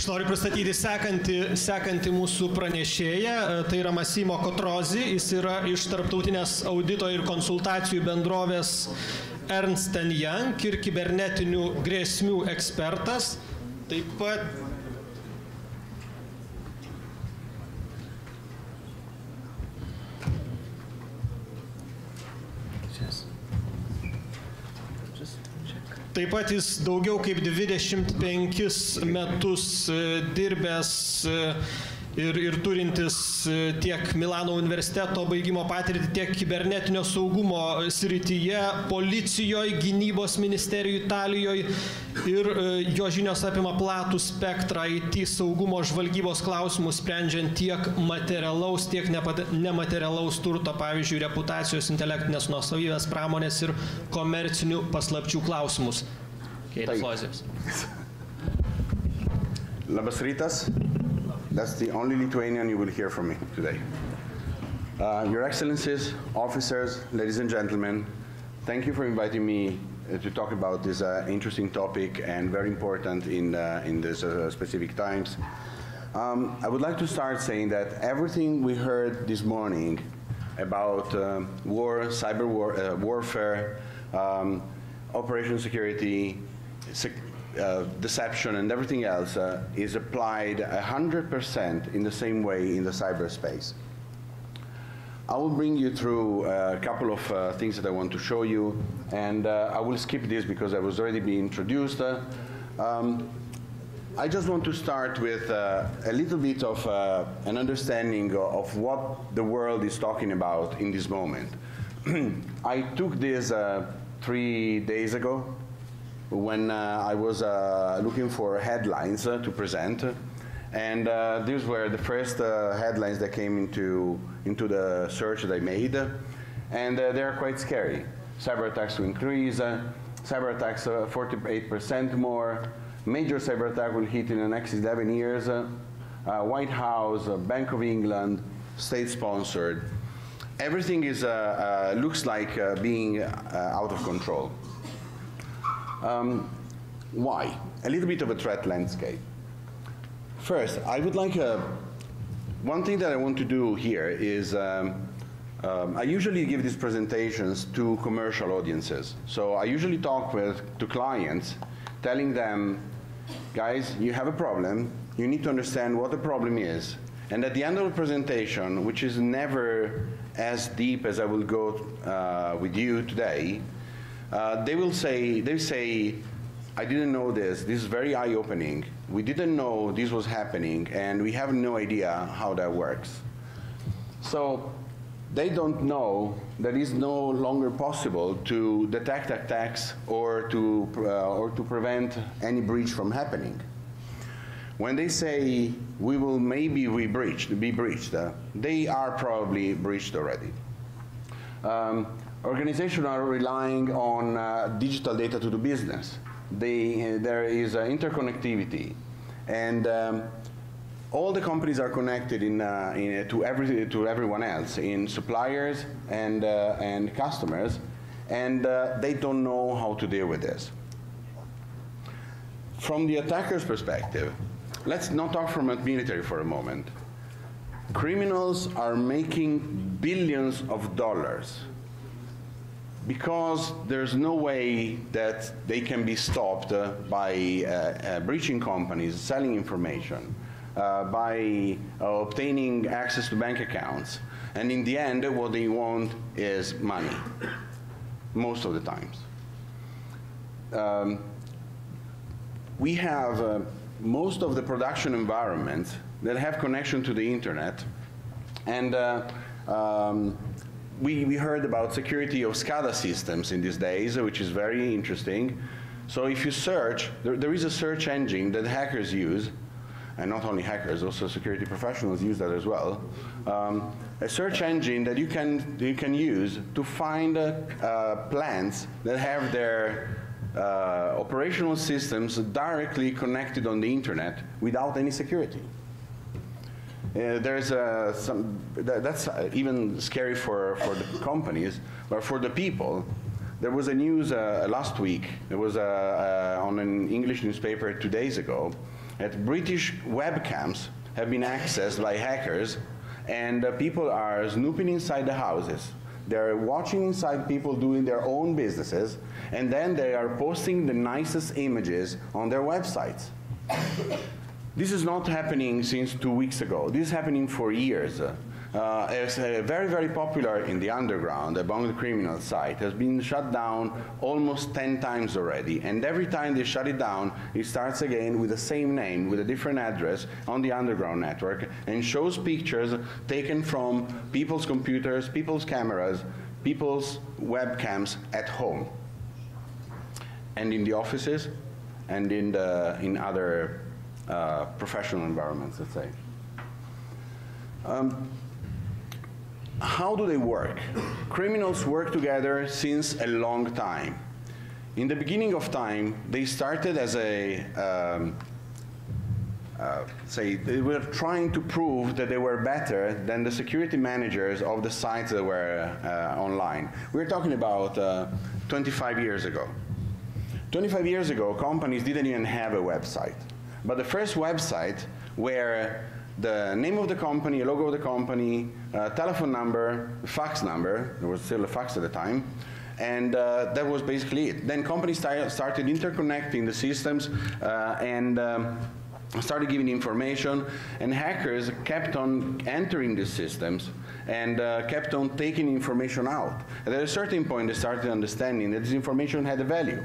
Aš noriu pristatyti sekantį mūsų pranešėją, tai yra Massimo Cotrozzi, jis yra iš Tarptautinės audito ir konsultacijų bendrovės Ernst & Young ir kibernetinių grėsmių ekspertas. Taip pat Taip pat jis daugiau kaip 25 metus dirbęs ir turintis tiek Milano universiteto baigimo patirtį, tiek kibernetinio saugumo srityje, policijoje, gynybos ministerijoje Italijoje, ir jo žinios apima platų spektrą IT saugumo žvalgybos klausimus, sprendžiant tiek materialaus, tiek nematerialaus turto, pavyzdžiui, reputacijos, intelektinės nuosavybės, pramonės ir komercinių paslapčių klausimus. Labas rytas. That's the only Lithuanian you will hear from me today. Your Excellencies, officers, ladies and gentlemen, thank you for inviting me to talk about this interesting topic and very important in these specific times. I would like to start saying that everything we heard this morning about war, cyber warfare, operation security, deception and everything else is applied 100% in the same way in the cyberspace. I will bring you through a couple of things that I want to show you, and I will skip this because I was already being introduced. I just want to start with a little bit of an understanding of what the world is talking about in this moment. I took this 3 days ago, when I was looking for headlines to present, and these were the first headlines that came into the search that I made, and they're quite scary. Cyber attacks to increase, cyber attacks 48% more, major cyber attack will hit in the next 11 years, White House, Bank of England, state-sponsored. Everything is looks like being out of control. Why? A little bit of a threat landscape. First, I would like one thing that I want to do here is I usually give these presentations to commercial audiences. So I usually talk to clients, telling them, guys, you have a problem, you need to understand what the problem is. And at the end of the presentation, which is never as deep as I will go with you today, they say, I didn't know this is very eye-opening, we didn't know this was happening, and we have no idea how that works. So they don't know that it's no longer possible to detect attacks or to prevent any breach from happening. When they say we will maybe be breached, they are probably breached already. Organizations are relying on digital data to do business. There is interconnectivity, and all the companies are connected to everyone else, in suppliers and customers, and they don't know how to deal with this. From the attacker's perspective, let's not talk from a military for a moment. Criminals are making billions of dollars because there's no way that they can be stopped by breaching companies, selling information, by obtaining access to bank accounts. And in the end, what they want is money, most of the times. We have most of the production environments that have connection to the internet, and we heard about security of SCADA systems in these days, which is very interesting. So if you search, there is a search engine that hackers use, and not only hackers, also security professionals use that as well. A search engine that you can use to find plants that have their operational systems directly connected on the internet without any security. There's that's even scary for the companies, but for the people, there was a news last week. There was on an English newspaper 2 days ago that British webcams have been accessed by hackers, and people are snooping inside the houses. They're watching inside people doing their own businesses, and then they are posting the nicest images on their websites. This is not happening since 2 weeks ago. This is happening for years. It's very, very popular in the underground, among the criminal side. It has been shut down almost 10 times already. And every time they shut it down, it starts again with the same name, with a different address on the underground network, and shows pictures taken from people's computers, people's cameras, people's webcams at home, and in the offices, and in other professional environments, let's say. How do they work? Criminals work together since a long time. In the beginning of time, they started as a, they were trying to prove that they were better than the security managers of the sites that were online. We're talking about 25 years ago. 25 years ago, companies didn't even have a website. But the first website where the name of the company, a logo of the company, telephone number, fax number, there was still a fax at the time, and that was basically it. Then companies started interconnecting the systems and started giving information, and hackers kept on entering the systems and kept on taking information out. And at a certain point, they started understanding that this information had a value.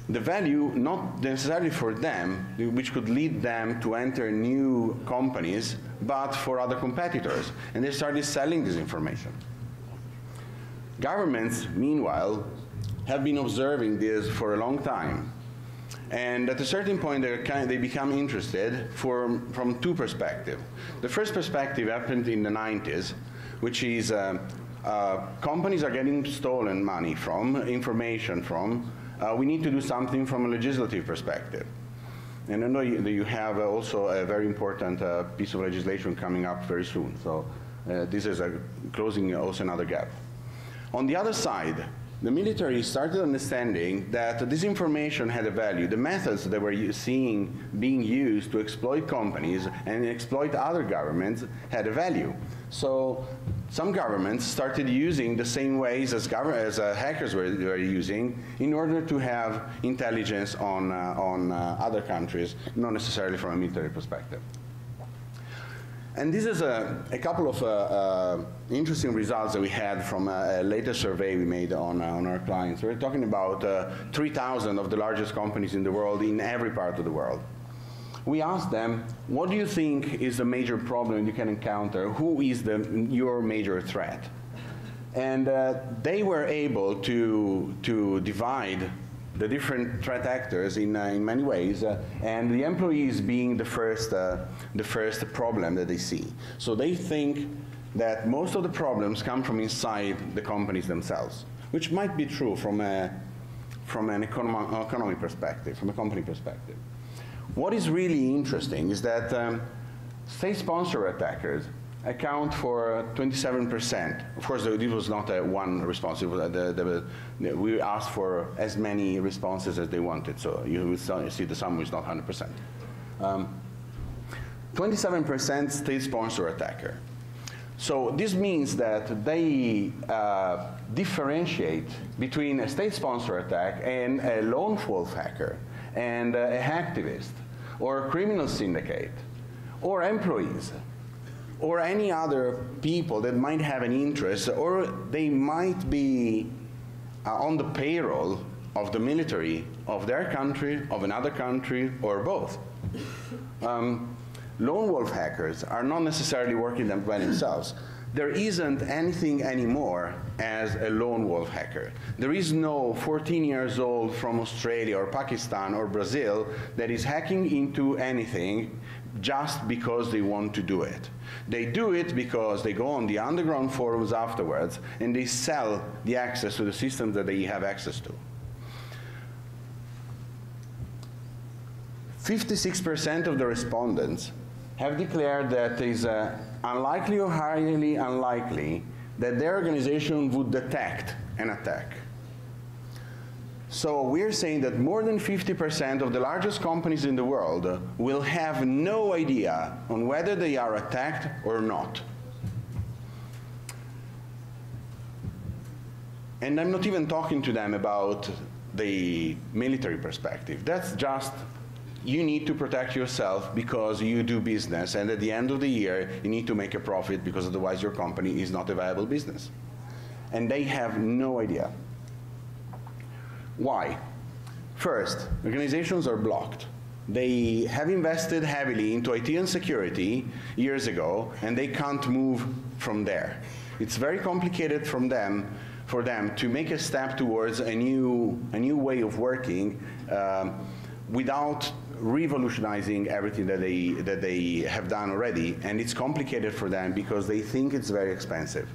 The value, not necessarily for them, which could lead them to enter new companies, but for other competitors. And they started selling this information. Governments, meanwhile, have been observing this for a long time. And at a certain point, they become interested from two perspectives. The first perspective happened in the 90s, which is companies are getting stolen money from, information from. We need to do something from a legislative perspective. And I know you have also a very important piece of legislation coming up very soon. So this is closing also another gap. On the other side, the military started understanding that this information had a value. The methods that were seeing being used to exploit companies and exploit other governments had a value. So some governments started using the same ways as hackers were using in order to have intelligence on other countries, not necessarily from a military perspective. And this is a couple of interesting results that we had from a latest survey we made on our clients. We're talking about 3,000 of the largest companies in the world, in every part of the world. We asked them, what do you think is the major problem you can encounter? Who is your major threat? And they were able to divide the different threat actors in many ways, and the employees being the first problem that they see. So they think that most of the problems come from inside the companies themselves, which might be true from an economic perspective, from a company perspective. What is really interesting is that state-sponsored attackers account for 27%. Of course, this was not one response. We asked for as many responses as they wanted, so you will see the sum is not 100%. 27% state-sponsored attacker. So this means that they differentiate between a state-sponsored attack and a lone wolf hacker, and a hacktivist, or a criminal syndicate, or employees, or any other people that might have an interest, or they might be on the payroll of the military of their country, of another country, or both. Lone wolf hackers are not necessarily working by themselves. There isn't anything anymore as a lone wolf hacker. There is no 14 years old from Australia or Pakistan or Brazil that is hacking into anything just because they want to do it. They do it because they go on the underground forums afterwards and they sell the access to the systems that they have access to. 56% of the respondents have declared that it is unlikely or highly unlikely that their organization would detect an attack. So we're saying that more than 50% of the largest companies in the world will have no idea on whether they are attacked or not. And I'm not even talking to them about the military perspective. That's just, you need to protect yourself because you do business, and at the end of the year, you need to make a profit because otherwise your company is not a viable business. And they have no idea. Why? First, organizations are blocked. They have invested heavily into IT and security years ago, and they can't move from there. It's very complicated for them to make a step towards a new way of working without revolutionizing everything that they have done already, and it's complicated for them because they think it's very expensive.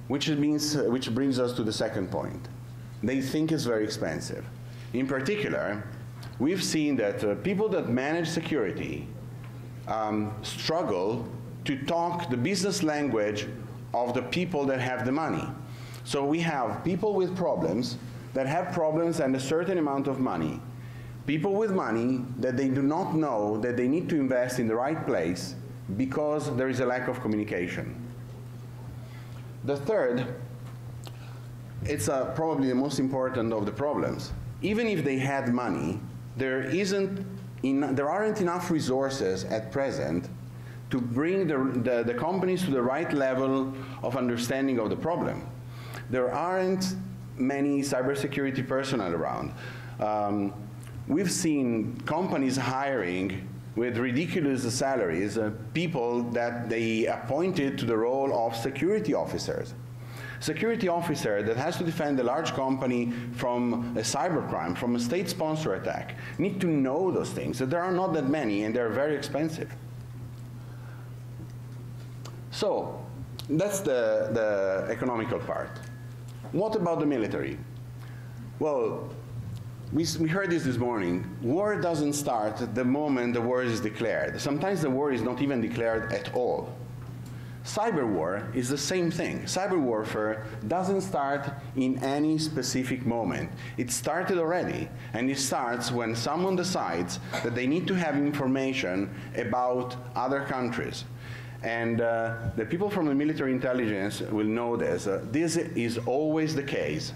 Which brings us to the second point. They think it's very expensive. In particular, we've seen that people that manage security struggle to talk the business language of the people that have the money. So we have people with problems that have problems and a certain amount of money. People with money that they do not know that they need to invest in the right place because there is a lack of communication. The third, it's probably the most important of the problems. Even if they had money, there aren't enough resources at present to bring the companies to the right level of understanding of the problem. There aren't many cybersecurity personnel around. We've seen companies hiring with ridiculous salaries people that they appointed to the role of security officers. Security officer that has to defend a large company from a cybercrime, from a state-sponsored attack, need to know those things. There are not that many, and they're very expensive. So that's the economical part. What about the military? Well, we heard this morning. War doesn't start the moment the war is declared. Sometimes the war is not even declared at all. Cyber war is the same thing. Cyber warfare doesn't start in any specific moment. It started already, and it starts when someone decides that they need to have information about other countries. And the people from the military intelligence will know this. This is always the case.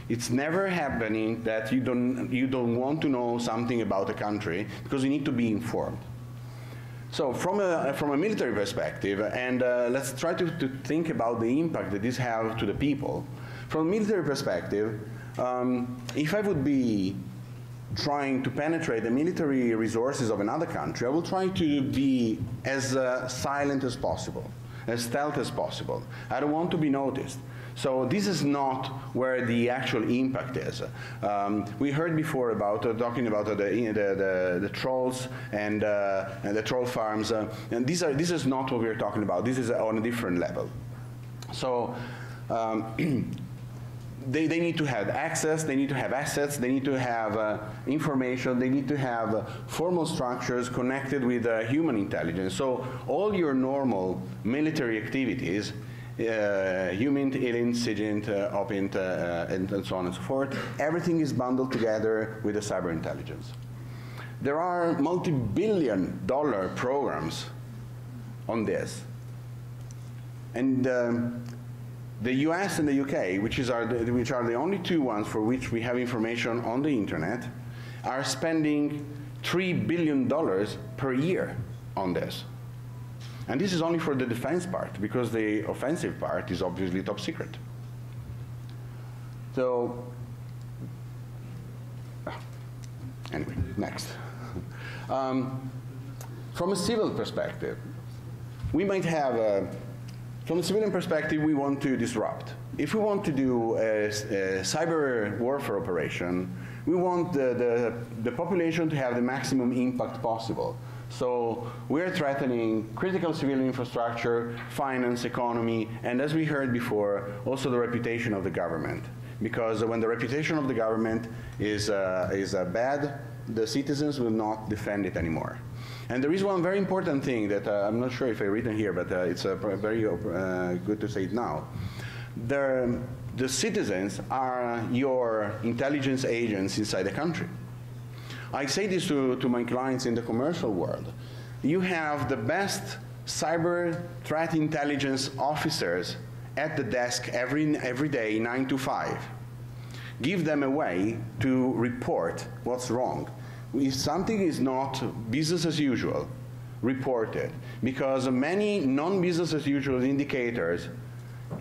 It's never happening that you don't want to know something about a country because you need to be informed. So from a military perspective, and let's try to think about the impact that this has to the people. From a military perspective, if I would be trying to penetrate the military resources of another country, I will try to be as silent as possible, as stealth as possible. I don't want to be noticed. So this is not where the actual impact is. We heard before about talking about the trolls and the troll farms, and this is not what we're talking about. This is on a different level. So they need to have access, they need to have assets, they need to have information, they need to have formal structures connected with human intelligence. So all your normal military activities, HUMINT, ILINT, SIGINT, OPINT, and so on and so forth, everything is bundled together with the cyber intelligence. There are multi-billion-dollar programs on this. And the US and the UK, which are the only two ones for which we have information on the internet, are spending $3 billion per year on this. And this is only for the defense part, because the offensive part is obviously top secret. So, anyway, next. From a civil perspective, we might have from a civilian perspective, we want to disrupt. If we want to do a cyber warfare operation, we want the population to have the maximum impact possible. So we're threatening critical civilian infrastructure, finance, economy, and as we heard before, also the reputation of the government. Because when the reputation of the government is bad, the citizens will not defend it anymore. And there is one very important thing that I'm not sure if I've written here, but it's very good to say it now. the citizens are your intelligence agents inside the country. I say this to my clients in the commercial world. You have the best cyber threat intelligence officers at the desk every day, 9 to 5. Give them a way to report what's wrong. If something is not business as usual, report it. Because many non-business as usual indicators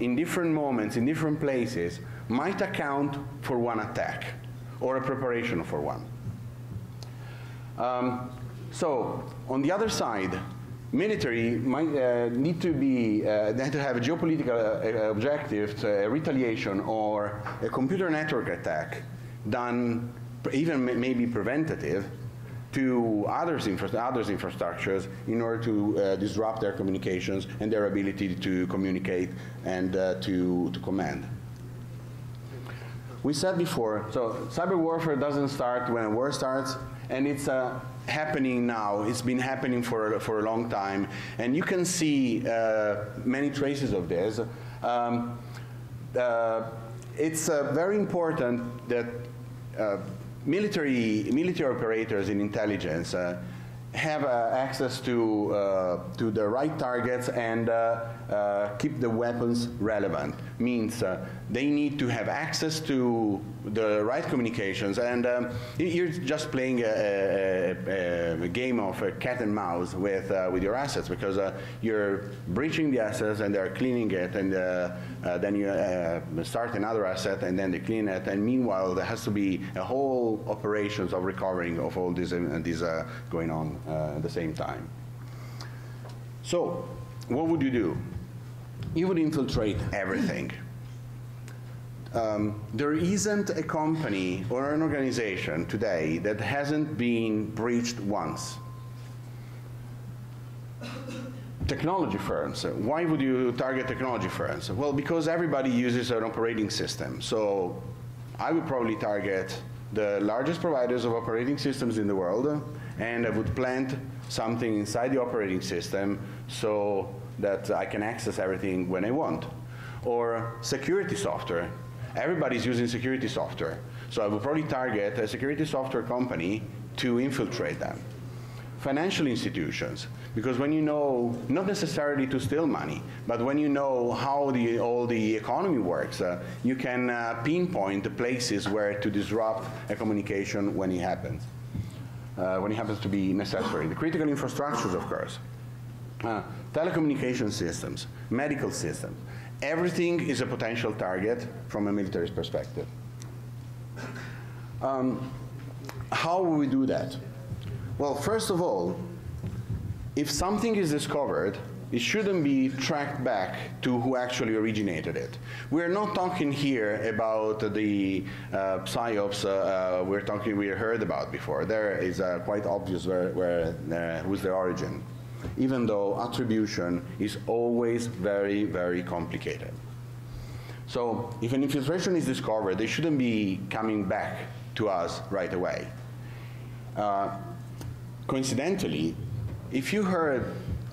in different moments, in different places, might account for one attack or a preparation for one. So, on the other side, military might need to be, they have to have a geopolitical objective, a retaliation or a computer network attack done, even maybe preventative, to others infrastructures in order to disrupt their communications and their ability to communicate and to command. We said before, so cyber warfare doesn't start when a war starts, and it's happening now. It's been happening for a long time, and you can see many traces of this. It's very important that military operators in intelligence have access to the right targets and keep the weapons relevant. Means they need to have access to the right communications, and you're just playing a game of cat and mouse with your assets, because you're breaching the assets and they're cleaning it, and then you start another asset and then they clean it, and meanwhile there has to be a whole operations of recovering of all these going on at the same time. So what would you do? You would infiltrate everything. There isn't a company or an organization today that hasn't been breached once. Technology firms. Why would you target technology firms? Well, because everybody uses an operating system. So I would probably target the largest providers of operating systems in the world, and I would plant something inside the operating system so that I can access everything when I want. Or security software. Everybody's using security software. So I would probably target a security software company to infiltrate them. Financial institutions, because when you know, not necessarily to steal money, but when you know how all the economy works, you can pinpoint the places where to disrupt a communication when it happens to be necessary. The critical infrastructures, of course. Telecommunication systems, medical systems. Everything is a potential target from a military perspective. How will we do that? Well, first of all, if something is discovered, it shouldn't be tracked back to who actually originated it. We're not talking here about the PSYOPs we heard about before. There is quite obvious who's the origin, even though attribution is always very, very complicated. So if an infiltration is discovered, they shouldn't be coming back to us right away. Coincidentally, if you heard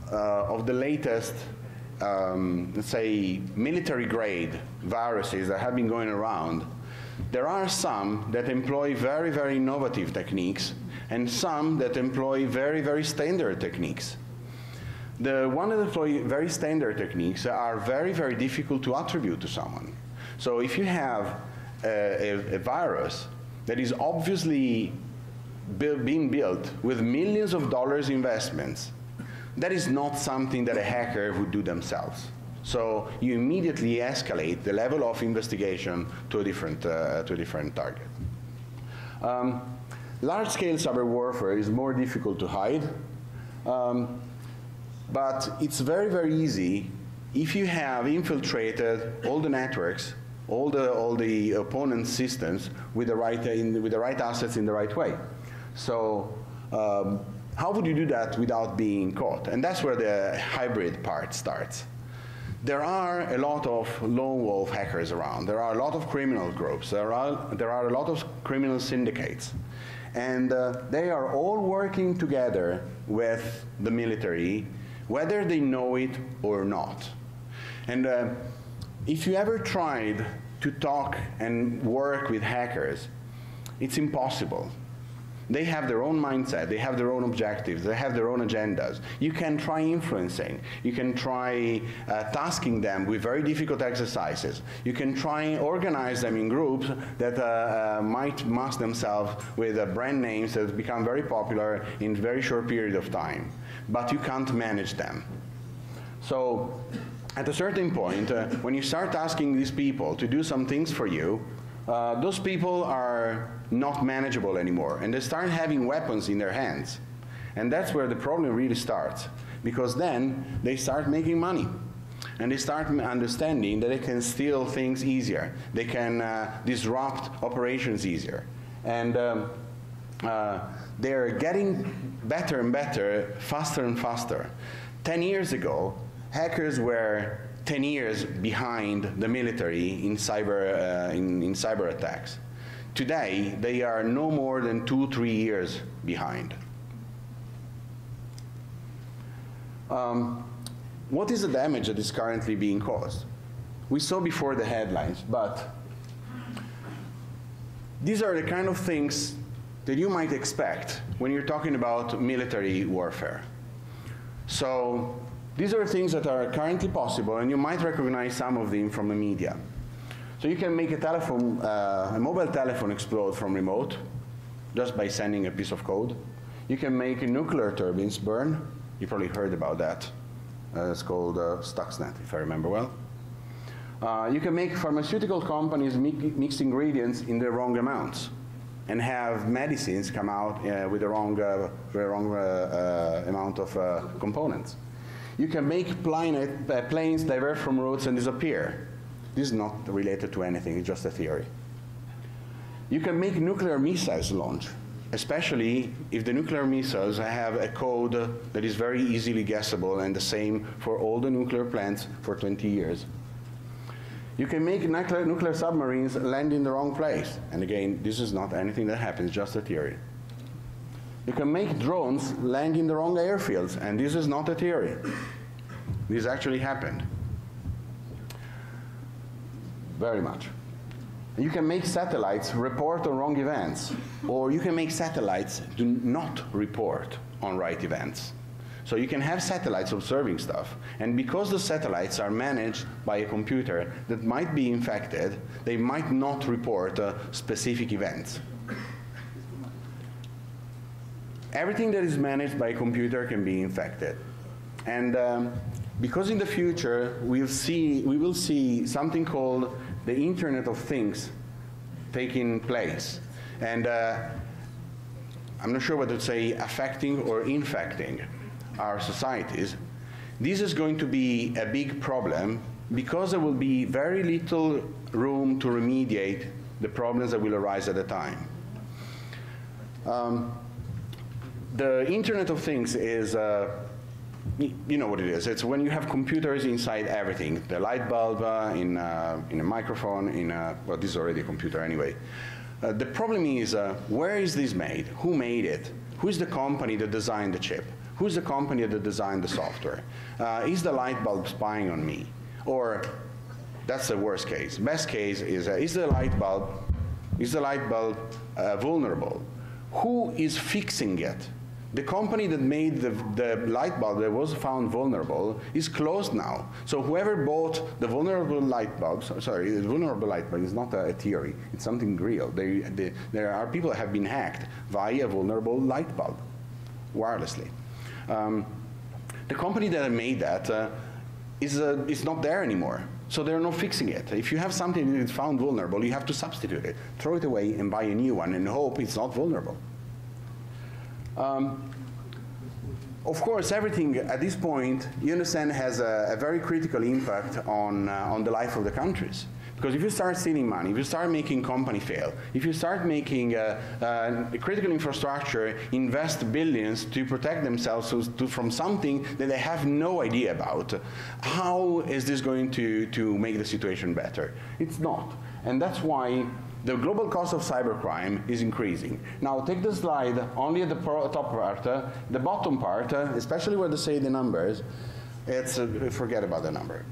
of the latest, let's say, military-grade viruses that have been going around, there are some that employ very, very innovative techniques, and some that employ very, very standard techniques. The one that employ very standard techniques are very, very difficult to attribute to someone. So if you have a virus that is obviously being built with millions of dollars investments, that is not something that a hacker would do themselves. So you immediately escalate the level of investigation to a different target. Large-scale cyber warfare is more difficult to hide, but it's very, very easy if you have infiltrated all the networks, all the opponent systems with the right assets in the right way. So how would you do that without being caught? And that's where the hybrid part starts. There are a lot of lone wolf hackers around. There are a lot of criminal groups. There are a lot of criminal syndicates. And they are all working together with the military, whether they know it or not. And if you ever tried to talk and work with hackers, it's impossible. They have their own mindset, they have their own objectives, they have their own agendas. You can try influencing, you can try tasking them with very difficult exercises. You can try organize them in groups that might mask themselves with brand names that become very popular in a very short period of time. But you can't manage them. So at a certain point, when you start asking these people to do some things for you, those people are not manageable anymore, and they start having weapons in their hands. And that's where the problem really starts, because then they start making money. And they start understanding that they can steal things easier. They can disrupt operations easier. And they're getting better and better, faster and faster. 10 years ago, hackers were 10 years behind the military in cyber attacks. Today, they are no more than 2-3 years behind. What is the damage that is currently being caused? We saw before the headlines, but these are the kind of things that you might expect when you're talking about military warfare. So these are things that are currently possible, and you might recognize some of them from the media. So you can make a mobile telephone explode from remote just by sending a piece of code. You can make nuclear turbines burn. You probably heard about that. It's called Stuxnet, if I remember well. You can make pharmaceutical companies mix ingredients in the wrong amounts and have medicines come out with the wrong amount of components. You can make planes divert from routes and disappear. This is not related to anything, it's just a theory. You can make nuclear missiles launch, especially if the nuclear missiles have a code that is very easily guessable and the same for all the nuclear plants for 20 years. You can make nuclear submarines land in the wrong place. And again, this is not anything that happens, just a theory. You can make drones land in the wrong airfields, and this is not a theory. This actually happened. Very much. You can make satellites report on wrong events, or you can make satellites do not report on right events. So you can have satellites observing stuff, and because the satellites are managed by a computer that might be infected, they might not report specific events. Everything that is managed by a computer can be infected. And because in the future we will see something called the Internet of Things taking place. And I'm not sure whether to say affecting or infecting our societies. This is going to be a big problem because there will be very little room to remediate the problems that will arise at the time. The Internet of Things is you know what it is. It's when you have computers inside everything. The light bulb in a microphone, well, this is already a computer anyway. The problem is, where is this made? Who made it? Who's the company that designed the chip? Who's the company that designed the software? Is the light bulb spying on me? Or, that's the worst case. Best case is the light bulb vulnerable? Who is fixing it? The company that made the light bulb that was found vulnerable is closed now. So whoever bought the vulnerable light bulbs, sorry, the vulnerable light bulb is not a theory, it's something real. There are people that have been hacked via a vulnerable light bulb, wirelessly. The company that made that is not there anymore. So they're not fixing it. If you have something that is found vulnerable, you have to substitute it, throw it away and buy a new one and hope it's not vulnerable. Of course, everything at this point, you understand, has a very critical impact on the life of the countries. Because if you start stealing money, if you start making company fail, if you start making critical infrastructure invest billions to protect themselves from something that they have no idea about, how is this going to make the situation better? It's not. And that's why the global cost of cybercrime is increasing. Now, take the slide only at the top part. The bottom part, especially where they say the numbers, it's forget about the number.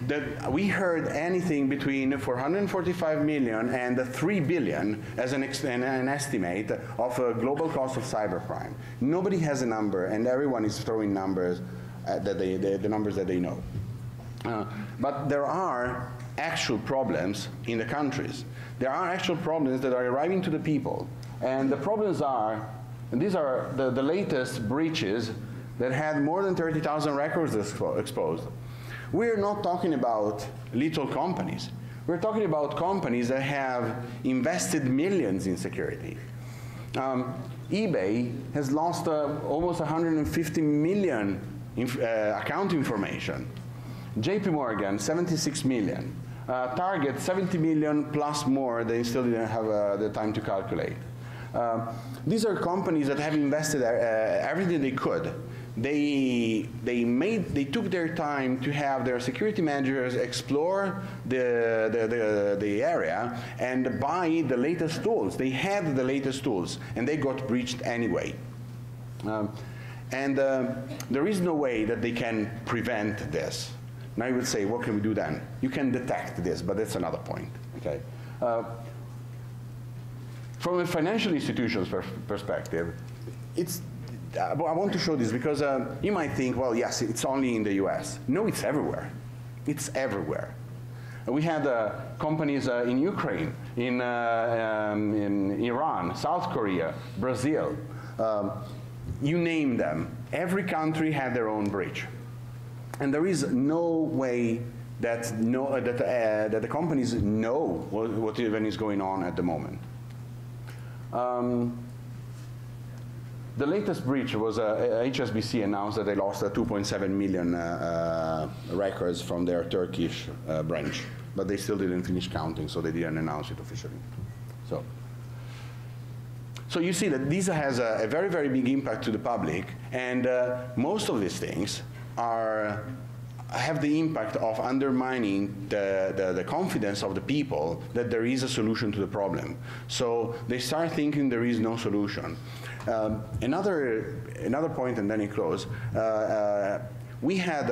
that we heard anything between 445 million and 3 billion as an estimate of a global cost of cybercrime. Nobody has a number, and everyone is throwing numbers the numbers that they know. But there are actual problems in the countries. There are actual problems that are arriving to the people. And the problems are, and these are the latest breaches that had more than 30,000 records exposed. We're not talking about little companies. We're talking about companies that have invested millions in security. eBay has lost almost 150 million account information. JP Morgan, 76 million. Target, 70 million plus more. They still didn't have the time to calculate. These are companies that have invested everything they could. They took their time to have their security managers explore the area and buy the latest tools. They had the latest tools, and they got breached anyway. There is no way that they can prevent this. Now you would say, what can we do then? You can detect this, but that's another point. Okay. From a financial institution's perspective, I want to show this because you might think, well, yes, it's only in the US. No, it's everywhere. It's everywhere. We had companies in Ukraine, in Iran, South Korea, Brazil. You name them. Every country had their own breach. And there is no way that the companies know what even is going on at the moment. The latest breach was HSBC announced that they lost 2.7 million records from their Turkish branch, but they still didn't finish counting, so they didn't announce it officially. So you see that this has a very, very big impact to the public, and most of these things have the impact of undermining the confidence of the people that there is a solution to the problem. So they start thinking there is no solution. Another point, and then I close. We had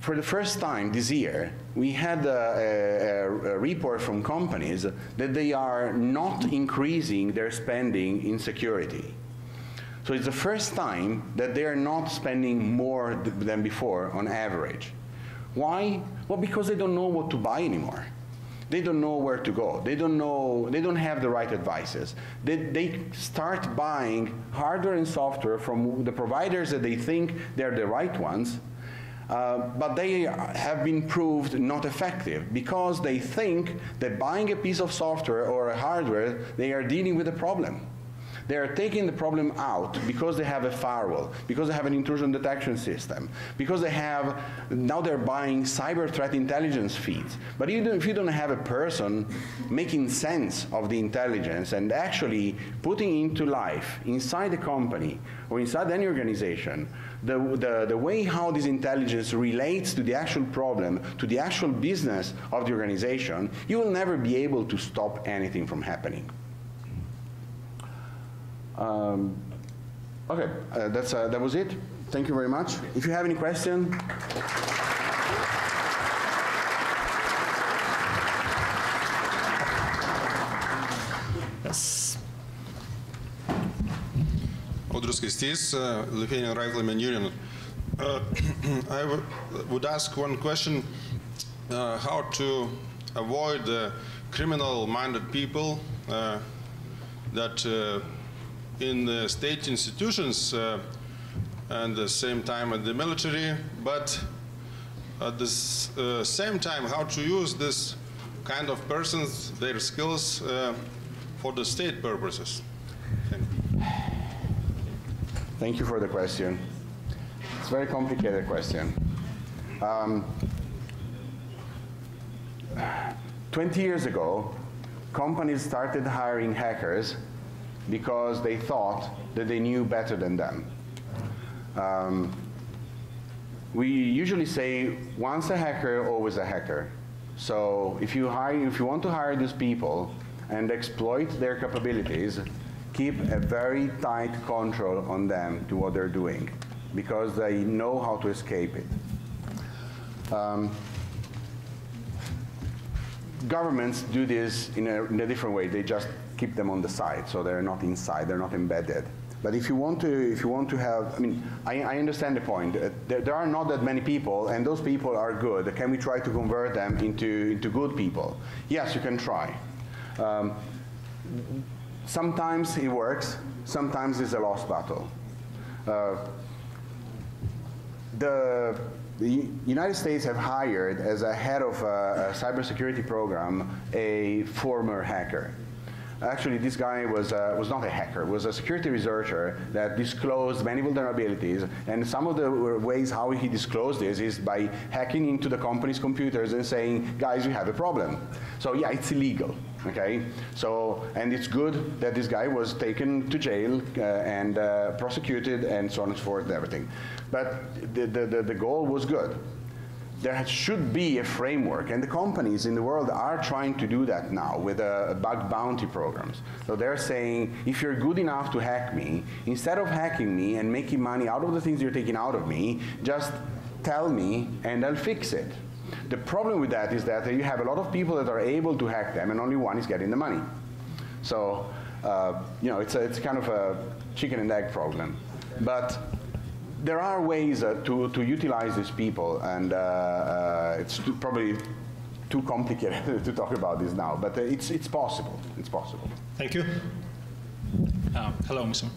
for the first time this year, we had a report from companies that they are not increasing their spending in security. So it's the first time that they are not spending more than before on average. Why? Well, because they don't know what to buy anymore. They don't know where to go. They don't have the right advices. They start buying hardware and software from the providers that they think they're the right ones, but they have been proved not effective because they think that buying a piece of software or a hardware, they are dealing with a problem. They are taking the problem out because they have a firewall, because they have an intrusion detection system, because they have, now they're buying cyber threat intelligence feeds. But even if you don't have a person making sense of the intelligence and actually putting into life inside the company or inside any organization, the way how this intelligence relates to the actual problem, to the actual business of the organization, you will never be able to stop anything from happening. Okay, that was it. Thank you very much. If you have any question. Yes. Audrius Kaistys, Lithuanian Rifleman Union. I would ask one question, how to avoid criminal-minded people that in the state institutions and the same time at the military, but at the same time how to use this kind of persons, their skills for the state purposes. Thank you for the question. It's a very complicated question. 20 years ago, companies started hiring hackers because they thought that they knew better than them. We usually say, once a hacker, always a hacker. So if you want to hire these people and exploit their capabilities, keep a very tight control on them to what they're doing, because they know how to escape it. Governments do this in a different way. They just keep them on the side, so they're not inside, they're not embedded. But if you want to have, I mean, I understand the point. There are not that many people, and those people are good. Can we try to convert them into good people? Yes, you can try. Sometimes it works. Sometimes it's a lost battle. The United States have hired as a head of a cybersecurity program a former hacker. Actually, this guy was not a hacker, was a security researcher that disclosed many vulnerabilities, and some of the ways how he disclosed this is by hacking into the company's computers and saying, guys, we have a problem. So yeah, it's illegal, okay? So, and it's good that this guy was taken to jail and prosecuted and so on and so forth and everything. But the goal was good. There should be a framework, and the companies in the world are trying to do that now with bug bounty programs. So they're saying, if you're good enough to hack me, instead of hacking me and making money out of the things you're taking out of me, just tell me and I'll fix it. The problem with that is that you have a lot of people that are able to hack them, and only one is getting the money. So you know, it's kind of a chicken and egg problem. But there are ways to utilize these people, and it's probably too complicated to talk about this now, but it's possible. It's possible. Thank you. Hello, Mr.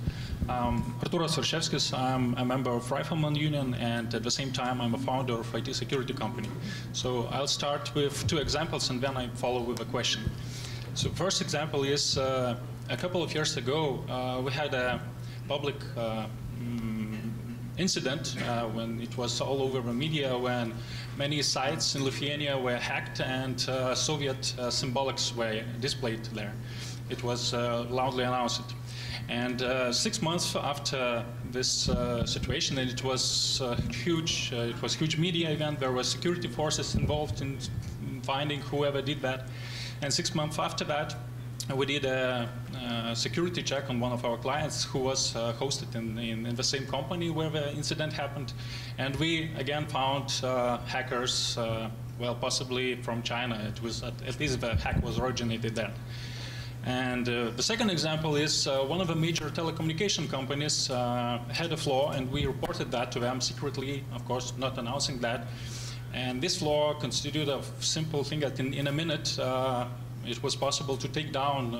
Arturas Varshevskis. I'm a member of Rifleman Union, and at the same time, I'm a founder of IT security company. So I'll start with 2 examples, and then I follow with a question. So first example is a couple of years ago, we had a public incident when it was all over the media, when many sites in Lithuania were hacked and Soviet symbolics were displayed there. It was loudly announced. And 6 months after this situation, and it was huge media event. There were security forces involved in finding whoever did that. And 6 months after that, we did a security check on one of our clients who was hosted in the same company where the incident happened. And we again found hackers, well, possibly from China. It was at least the hack was originated there. And the second example is one of the major telecommunication companies had a flaw, and we reported that to them secretly, of course, not announcing that. And this flaw constituted a simple thing that in a minute, it was possible to take down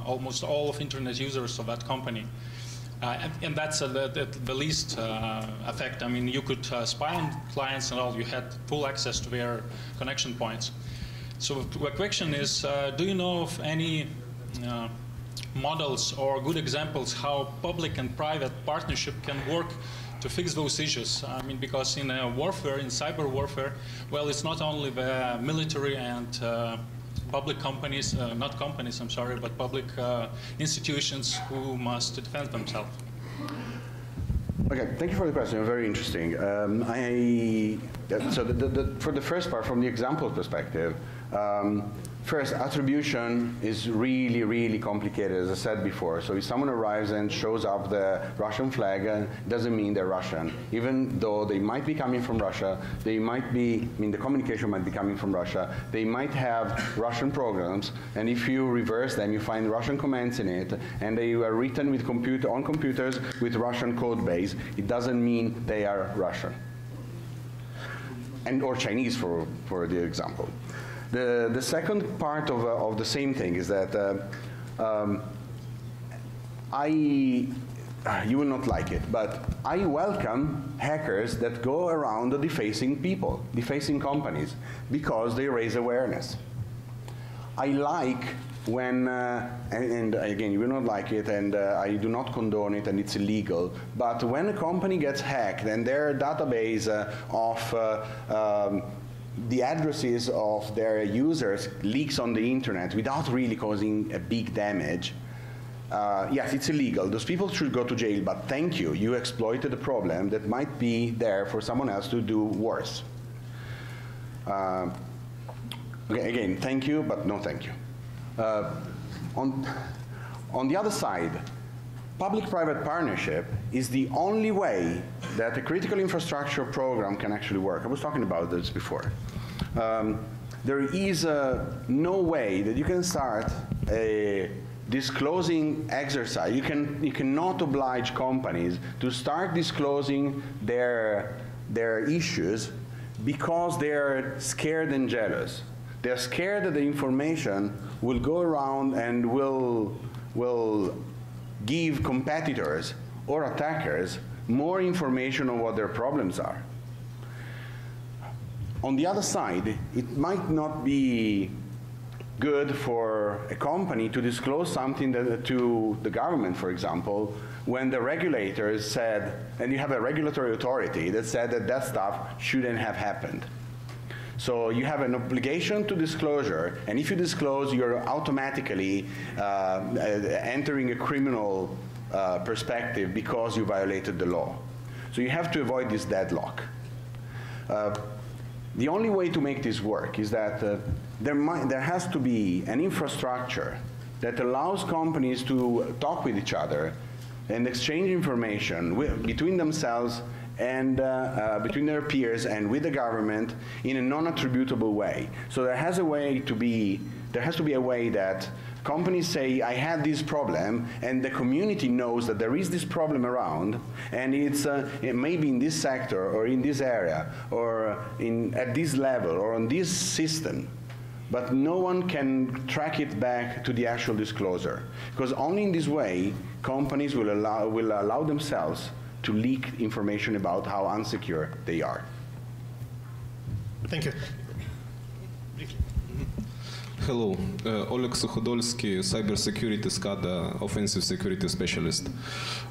almost all of internet users of that company. And that's the least effect. I mean, you could spy on clients and all. You had full access to their connection points. So the question is, do you know of any models or good examples how public and private partnership can work to fix those issues? I mean, because in warfare, in cyber warfare, well, it's not only the military and public companies, not companies, I'm sorry, but public institutions who must defend themselves. Okay, thank you for the question. Very interesting. So for the first part, from the example perspective, first, attribution is really, really complicated, as I said before. So if someone arrives and shows up the Russian flag, it doesn't mean they're Russian. Even though they might be coming from Russia, they might be, I mean, the communication might be coming from Russia, they might have Russian programs, and if you reverse them, you find Russian commands in it, and they were written with on computers with Russian code base. It doesn't mean they are Russian. Or Chinese, for the example. The second part of the same thing is that you will not like it, but I welcome hackers that go around defacing people, defacing companies, because they raise awareness. I like when, and again, you will not like it, and I do not condone it, and it's illegal, but when a company gets hacked and their database of the addresses of their users leaks on the internet without really causing a big damage, yes, it's illegal. Those people should go to jail, but thank you. You exploited a problem that might be there for someone else to do worse. Okay, again, thank you, but no thank you. On the other side, public-private partnership is the only way that a critical infrastructure program can actually work. I was talking about this before. There is no way that you can start a disclosing exercise. You cannot oblige companies to start disclosing their issues because they're scared and jealous. They're scared that the information will go around and will give competitors or attackers more information on what their problems are. On the other side, it might not be good for a company to disclose something to the government, for example, when the regulators said, and you have a regulatory authority that said that that stuff shouldn't have happened. So you have an obligation to disclosure, and if you disclose, you're automatically entering a criminal perspective because you violated the law. So you have to avoid this deadlock. The only way to make this work is that there has to be an infrastructure that allows companies to talk with each other and exchange information between themselves and between their peers and with the government in a non-attributable way. So there has to be a way that companies say, I had this problem, and the community knows that there is this problem around, and it may be in this sector or in this area or at this level or on this system, but no one can track it back to the actual disclosure, because only in this way companies will allow themselves to leak information about how unsecure they are. Thank you. Hello, Oleg Sukhodolsky, cybersecurity SCADA, offensive security specialist.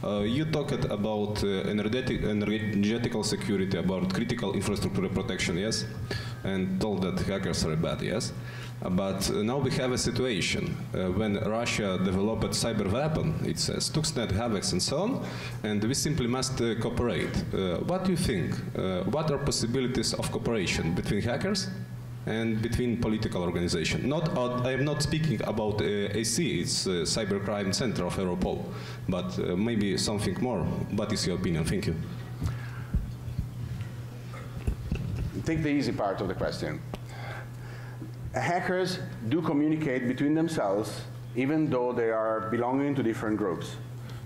You talked about energetical security, about critical infrastructure protection, yes? And told that hackers are bad, yes? But now we have a situation when Russia developed cyber weapon, it says, Stuxnet, Havocs, and so on, and we simply must cooperate. What do you think? What are possibilities of cooperation between hackers and between political organizations? I am not speaking about AC, it's Cybercrime Center of Europol, but maybe something more. What is your opinion? Thank you. Take the easy part of the question. Hackers do communicate between themselves, even though they are belonging to different groups.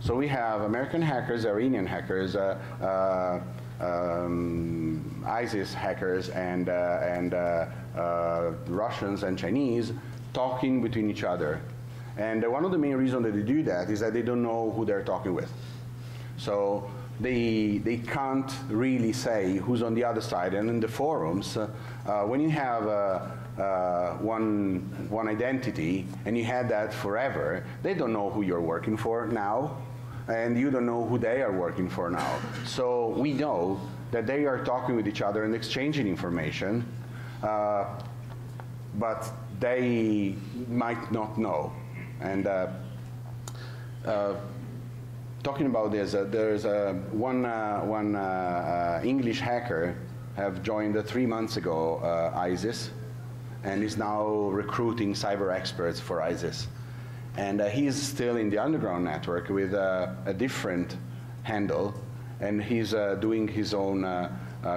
So we have American hackers, Iranian hackers, ISIS hackers, and Russians and Chinese talking between each other. And one of the main reasons that they do that is that they don't know who they're talking with. So they can't really say who's on the other side. And in the forums, when you have one identity and you had that forever, they don't know who you're working for now, and you don't know who they are working for now. So we know that they are talking with each other and exchanging information, but they might not know. And talking about this, there's one English hacker have joined 3 months ago ISIS, and is now recruiting cyber experts for ISIS. And he's still in the underground network with a different handle, and he's doing his own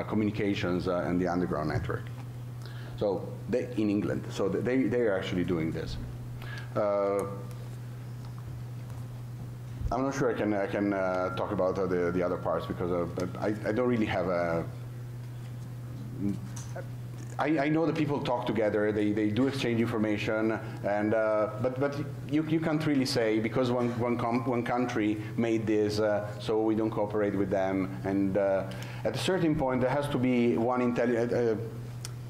communications in the underground network. So in England, so they are actually doing this. I'm not sure I can talk about the other parts, because I don't really have a. I know that people talk together, they do exchange information, and but you can't really say because one country made this, so we don't cooperate with them. And at a certain point, there has to be one intelligence.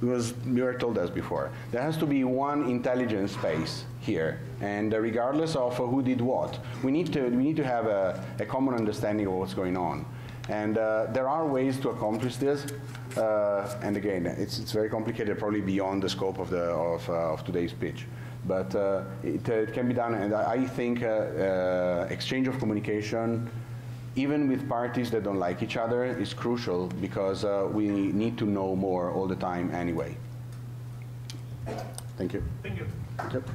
You were told us before. There has to be one intelligence space here, and regardless of who did what, we need to have a common understanding of what's going on. And there are ways to accomplish this. And again, it's very complicated, probably beyond the scope of today's pitch. But it can be done, and I think exchange of communication, even with parties that don't like each other, is crucial, because we need to know more all the time anyway. Thank you. Thank you. Yep.